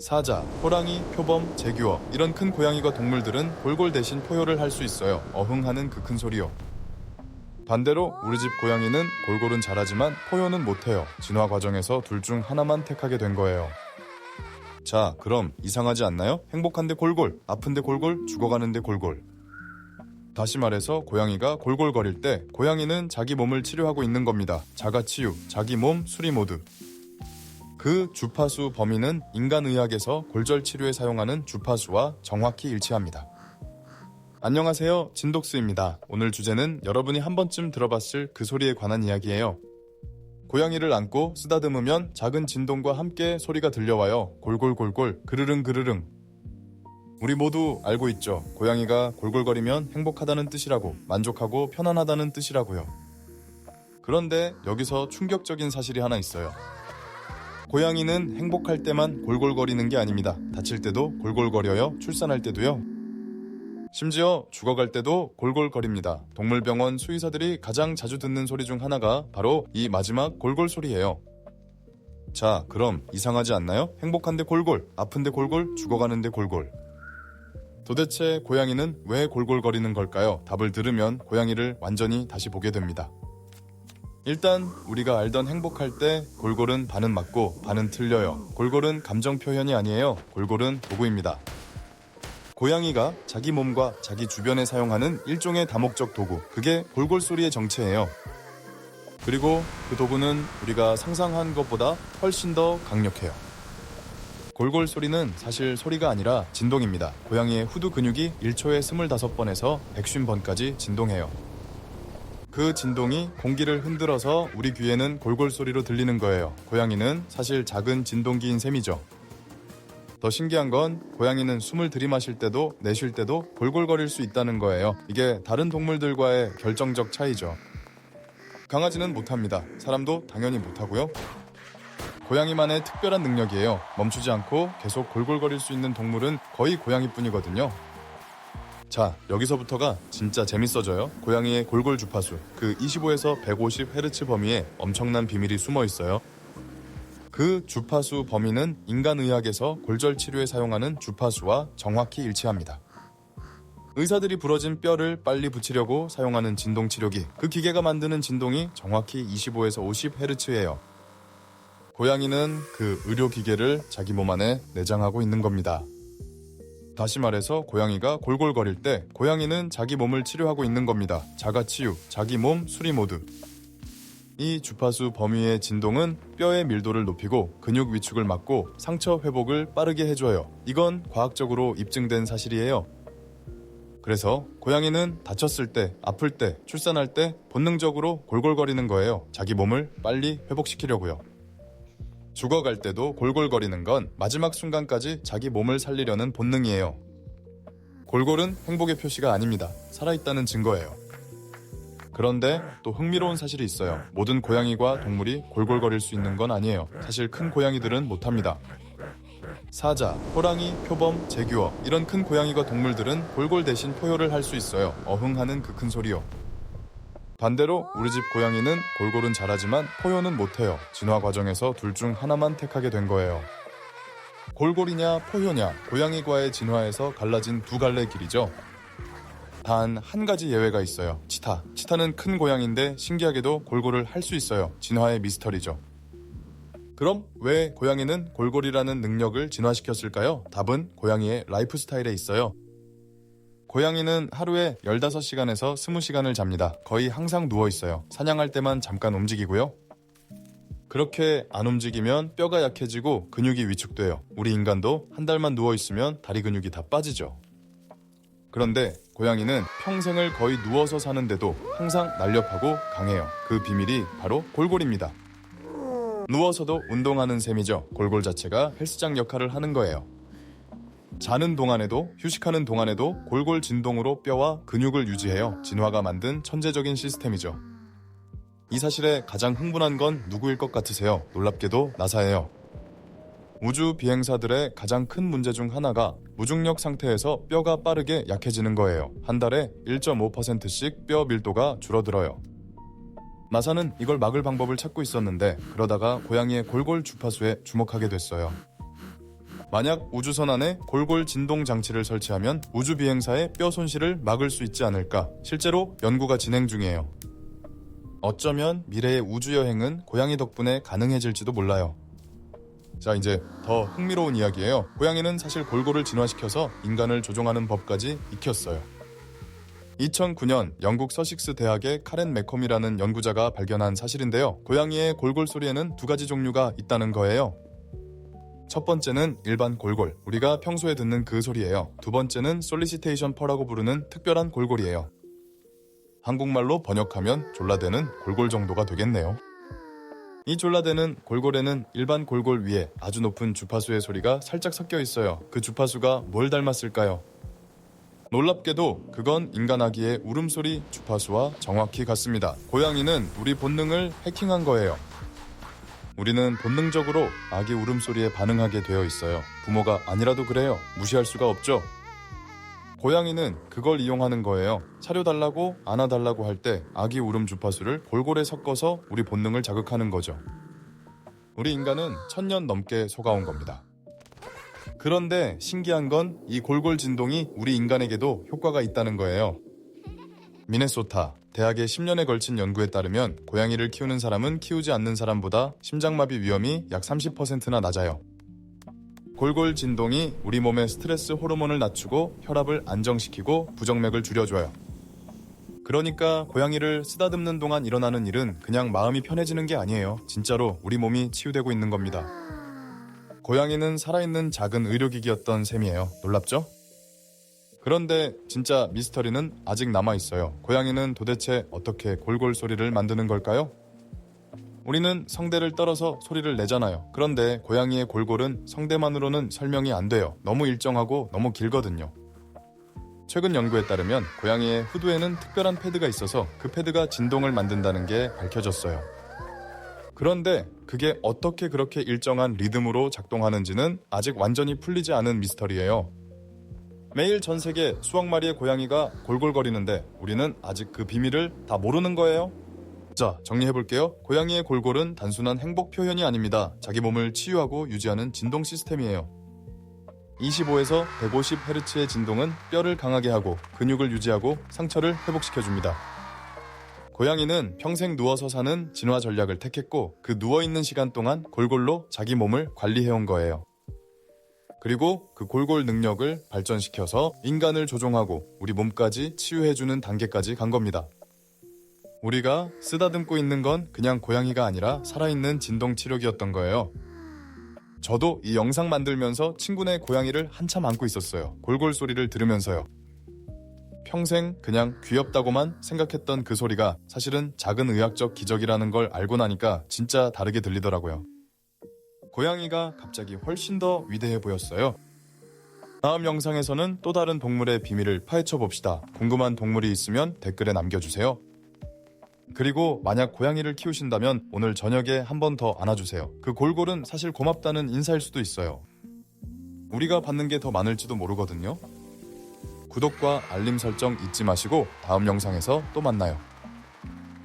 사자, 호랑이, 표범, 제규어 이런 큰 고양이과 동물들은 골골 대신 포효를 할 수 있어요. 어흥하는 그 큰 소리요. 반대로 우리 집 고양이는 골골은 잘하지만 포효는 못해요. 진화 과정에서 둘 중 하나만 택하게 된 거예요. 자, 그럼 이상하지 않나요? 행복한데 골골, 아픈데 골골, 죽어가는데 골골. 다시 말해서 고양이가 골골거릴 때 고양이는 자기 몸을 치료하고 있는 겁니다. 자가치유, 자기 몸 수리 모드. 그 주파수 범위는 인간의학에서 골절 치료에 사용하는 주파수와 정확히 일치합니다. 안녕하세요, 진독스입니다. 오늘 주제는 여러분이 한 번쯤 들어봤을 그 소리에 관한 이야기예요. 고양이를 안고 쓰다듬으면 작은 진동과 함께 소리가 들려와요. 골골골골, 그르릉 그르릉. 우리 모두 알고 있죠. 고양이가 골골거리면 행복하다는 뜻이라고, 만족하고 편안하다는 뜻이라고요. 그런데 여기서 충격적인 사실이 하나 있어요. 고양이는 행복할 때만 골골거리는 게 아닙니다. 다칠 때도 골골거려요. 출산할 때도요. 심지어 죽어갈 때도 골골거립니다. 동물병원 수의사들이 가장 자주 듣는 소리 중 하나가 바로 이 마지막 골골 소리예요. 자, 그럼 이상하지 않나요? 행복한데 골골, 아픈데 골골, 죽어가는데 골골. 도대체 고양이는 왜 골골거리는 걸까요? 답을 들으면 고양이를 완전히 다시 보게 됩니다. 일단 우리가 알던 행복할 때 골골은 반은 맞고 반은 틀려요. 골골은 감정 표현이 아니에요. 골골은 도구입니다. 고양이가 자기 몸과 자기 주변에 사용하는 일종의 다목적 도구, 그게 골골 소리의 정체예요. 그리고 그 도구는 우리가 상상한 것보다 훨씬 더 강력해요. 골골 소리는 사실 소리가 아니라 진동입니다. 고양이의 후두 근육이 1초에 25번에서 150번까지 진동해요. 그 진동이 공기를 흔들어서 우리 귀에는 골골 소리로 들리는 거예요. 고양이는 사실 작은 진동기인 셈이죠. 더 신기한 건 고양이는 숨을 들이마실 때도 내쉴 때도 골골거릴 수 있다는 거예요. 이게 다른 동물들과의 결정적 차이죠. 강아지는 못합니다. 사람도 당연히 못하고요. 고양이만의 특별한 능력이에요. 멈추지 않고 계속 골골거릴 수 있는 동물은 거의 고양이뿐이거든요. 자, 여기서부터가 진짜 재밌어져요. 고양이의 골골 주파수, 그 25에서 150Hz 범위에 엄청난 비밀이 숨어 있어요. 그 주파수 범위는 인간의학에서 골절 치료에 사용하는 주파수와 정확히 일치합니다. 의사들이 부러진 뼈를 빨리 붙이려고 사용하는 진동치료기, 그 기계가 만드는 진동이 정확히 25에서 50Hz예요. 고양이는 그 의료기계를 자기 몸 안에 내장하고 있는 겁니다. 다시 말해서 고양이가 골골거릴 때 고양이는 자기 몸을 치료하고 있는 겁니다. 자가치유, 자기 몸 수리 모드. 이 주파수 범위의 진동은 뼈의 밀도를 높이고 근육 위축을 막고 상처 회복을 빠르게 해줘요. 이건 과학적으로 입증된 사실이에요. 그래서 고양이는 다쳤을 때, 아플 때, 출산할 때 본능적으로 골골거리는 거예요. 자기 몸을 빨리 회복시키려고요. 죽어갈 때도 골골거리는 건 마지막 순간까지 자기 몸을 살리려는 본능이에요. 골골은 행복의 표시가 아닙니다. 살아있다는 증거예요. 그런데 또 흥미로운 사실이 있어요. 모든 고양이과 동물이 골골거릴 수 있는 건 아니에요. 사실 큰 고양이들은 못합니다. 사자, 호랑이, 표범, 제규어 이런 큰 고양이과 동물들은 골골 대신 포효를 할 수 있어요. 어흥하는 그 큰 소리요. 반대로 우리 집 고양이는 골골은 잘하지만 포효는 못해요. 진화 과정에서 둘 중 하나만 택하게 된 거예요. 골골이냐 포효냐, 고양이과의 진화에서 갈라진 두 갈래 길이죠. 단 한 가지 예외가 있어요. 치타. 치타는 큰 고양이인데 신기하게도 골골을 할 수 있어요. 진화의 미스터리죠. 그럼 왜 고양이는 골골이라는 능력을 진화시켰을까요? 답은 고양이의 라이프 스타일에 있어요. 고양이는 하루에 15시간에서 20시간을 잡니다. 거의 항상 누워있어요. 사냥할 때만 잠깐 움직이고요. 그렇게 안 움직이면 뼈가 약해지고 근육이 위축돼요. 우리 인간도 한 달만 누워있으면 다리 근육이 다 빠지죠. 그런데 고양이는 평생을 거의 누워서 사는데도 항상 날렵하고 강해요. 그 비밀이 바로 골골입니다. 누워서도 운동하는 셈이죠. 골골 자체가 헬스장 역할을 하는 거예요. 자는 동안에도 휴식하는 동안에도 골골 진동으로 뼈와 근육을 유지해요. 진화가 만든 천재적인 시스템이죠. 이 사실에 가장 흥분한 건 누구일 것 같으세요? 놀랍게도 나사예요. 우주 비행사들의 가장 큰 문제 중 하나가 무중력 상태에서 뼈가 빠르게 약해지는 거예요. 한 달에 1.5%씩 뼈 밀도가 줄어들어요. 나사는 이걸 막을 방법을 찾고 있었는데 그러다가 고양이의 골골 주파수에 주목하게 됐어요. 만약 우주선 안에 골골 진동 장치를 설치하면 우주 비행사의 뼈 손실을 막을 수 있지 않을까 실제로 연구가 진행 중이에요. 어쩌면 미래의 우주여행은 고양이 덕분에 가능해질지도 몰라요. 자, 이제 더 흥미로운 이야기예요. 고양이는 사실 골골을 진화시켜서 인간을 조종하는 법까지 익혔어요. 2009년 영국 서식스 대학의 카렌 매컴이라는 연구자가 발견한 사실인데요. 고양이의 골골 소리에는 두 가지 종류가 있다는 거예요. 첫 번째는 일반 골골, 우리가 평소에 듣는 그 소리예요. 두 번째는 솔리시테이션 펄라고 부르는 특별한 골골이에요. 한국말로 번역하면 졸라대는 골골 정도가 되겠네요. 이 졸라대는 골골에는 일반 골골 위에 아주 높은 주파수의 소리가 살짝 섞여 있어요. 그 주파수가 뭘 닮았을까요? 놀랍게도 그건 인간 아기의 울음소리 주파수와 정확히 같습니다. 고양이는 우리 본능을 해킹한 거예요. 우리는 본능적으로 아기 울음소리에 반응하게 되어 있어요. 부모가 아니라도 그래요. 무시할 수가 없죠. 고양이는 그걸 이용하는 거예요. 사료달라고 안아달라고 할 때 아기 울음 주파수를 골골에 섞어서 우리 본능을 자극하는 거죠. 우리 인간은 1000년 넘게 속아온 겁니다. 그런데 신기한 건 이 골골 진동이 우리 인간에게도 효과가 있다는 거예요. 미네소타 대학의 10년에 걸친 연구에 따르면 고양이를 키우는 사람은 키우지 않는 사람보다 심장마비 위험이 약 30%나 낮아요. 골골 진동이 우리 몸의 스트레스 호르몬을 낮추고 혈압을 안정시키고 부정맥을 줄여줘요. 그러니까 고양이를 쓰다듬는 동안 일어나는 일은 그냥 마음이 편해지는 게 아니에요. 진짜로 우리 몸이 치유되고 있는 겁니다. 고양이는 살아있는 작은 의료기기였던 셈이에요. 놀랍죠? 그런데 진짜 미스터리는 아직 남아있어요. 고양이는 도대체 어떻게 골골 소리를 만드는 걸까요? 우리는 성대를 떨어서 소리를 내잖아요. 그런데 고양이의 골골은 성대만으로는 설명이 안 돼요. 너무 일정하고 너무 길거든요. 최근 연구에 따르면 고양이의 후두에는 특별한 패드가 있어서 그 패드가 진동을 만든다는 게 밝혀졌어요. 그런데 그게 어떻게 그렇게 일정한 리듬으로 작동하는지는 아직 완전히 풀리지 않은 미스터리예요. 매일 전 세계 수억 마리의 고양이가 골골거리는데 우리는 아직 그 비밀을 다 모르는 거예요. 자, 정리해볼게요. 고양이의 골골은 단순한 행복 표현이 아닙니다. 자기 몸을 치유하고 유지하는 진동 시스템이에요. 25에서 150Hz의 진동은 뼈를 강하게 하고 근육을 유지하고 상처를 회복시켜줍니다. 고양이는 평생 누워서 사는 진화 전략을 택했고 그 누워있는 시간 동안 골골로 자기 몸을 관리해온 거예요. 그리고 그 골골 능력을 발전시켜서 인간을 조종하고 우리 몸까지 치유해주는 단계까지 간 겁니다. 우리가 쓰다듬고 있는 건 그냥 고양이가 아니라 살아있는 진동 치료기였던 거예요. 저도 이 영상 만들면서 친구네 고양이를 한참 안고 있었어요. 골골 소리를 들으면서요. 평생 그냥 귀엽다고만 생각했던 그 소리가 사실은 작은 의학적 기적이라는 걸 알고 나니까 진짜 다르게 들리더라고요. 고양이가 갑자기 훨씬 더 위대해 보였어요. 다음 영상에서는 또 다른 동물의 비밀을 파헤쳐 봅시다. 궁금한 동물이 있으면 댓글에 남겨주세요. 그리고 만약 고양이를 키우신다면 오늘 저녁에 한 번 더 안아주세요. 그 골골은 사실 고맙다는 인사일 수도 있어요. 우리가 받는 게 더 많을지도 모르거든요. 구독과 알림 설정 잊지 마시고 다음 영상에서 또 만나요.